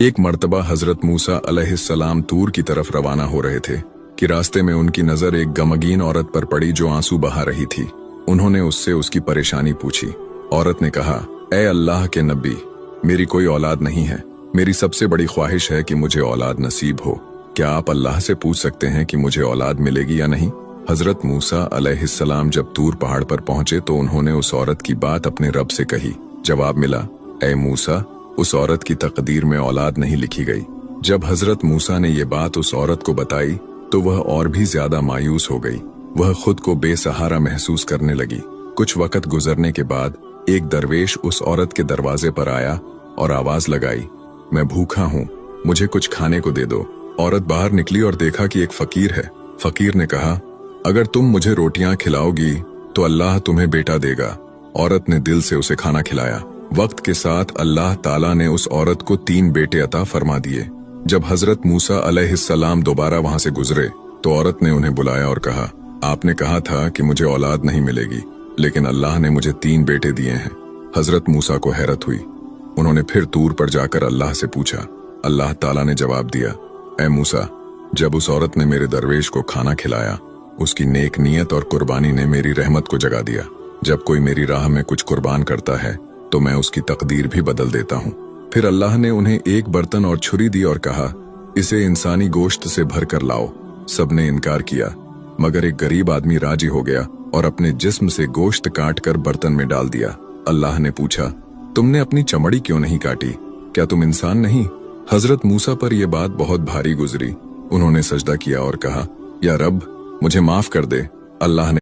एक मर्तबा हजरत मूसा अलैहिस्सलाम तूर की तरफ रवाना हो रहे थे कि रास्ते में उनकी नजर एक गमगीन औरत पर पड़ी जो आंसू बहा रही थी। उन्होंने उससे उसकी परेशानी पूछी। औरत ने कहा, ए अल्लाह के नबी, मेरी कोई औलाद नहीं है। मेरी सबसे बड़ी ख्वाहिश है कि मुझे औलाद नसीब हो। क्या आप अल्लाह से पूछ सकते हैं कि मुझे औलाद मिलेगी या नहीं? हजरत मूसा अलैहिस्सलाम जब तूर पहाड़ पर पहुंचे तो उन्होंने उस औरत की बात अपने रब से कही। जवाब मिला, ए मूसा, उस औरत की तकदीर में औलाद नहीं लिखी गई। जब हजरत मूसा ने ये बात उस औरत को बताई तो वह और भी ज्यादा मायूस हो गई। वह खुद को बेसहारा महसूस करने लगी। कुछ वक्त गुजरने के बाद एक दरवेश उस औरत के दरवाजे पर आया और आवाज लगाई, मैं भूखा हूँ, मुझे कुछ खाने को दे दो। औरत बाहर निकली और देखा कि एक फकीर है। फकीर ने कहा, अगर तुम मुझे रोटियां खिलाओगी तो अल्लाह तुम्हें बेटा देगा। औरत ने दिल से उसे खाना खिलाया। वक्त के साथ अल्लाह ताला ने उस औरत को 3 बेटे अता फरमा दिए। जब हजरत मूसा अलैहिस्सलाम दोबारा वहां से गुजरे तो औरत ने उन्हें बुलाया और कहा, आपने कहा था कि मुझे औलाद नहीं मिलेगी, लेकिन अल्लाह ने मुझे 3 बेटे दिए हैं। हजरत मूसा को हैरत हुई। उन्होंने फिर तूर पर जाकर अल्लाह से पूछा। अल्लाह ताला ने जवाब दिया, ए मूसा, जब उस औरत ने मेरे दरवेश को खाना खिलाया, उसकी नेक नीयत और कुर्बानी ने मेरी रहमत को जगा दिया। जब कोई मेरी राह में कुछ कुर्बान करता है तो मैं उसकी तकदीर भी बदल देता हूँ। फिर अल्लाह ने उन्हें एक बर्तन और छुरी दी और कहा, इसे इंसानी गोश्त से भर कर लाओ। सबने इनकार किया, मगर एक गरीब आदमी राजी हो गया और अपने जिस्म से गोश्त काट कर बर्तन में डाल दिया। अल्लाह ने पूछा, तुमने अपनी चमड़ी क्यों नहीं काटी? क्या तुम इंसान नहीं? हजरत मूसा पर यह बात बहुत भारी गुजरी। उन्होंने सजदा किया और कहा, या रब, मुझे माफ कर दे। अल्लाह ने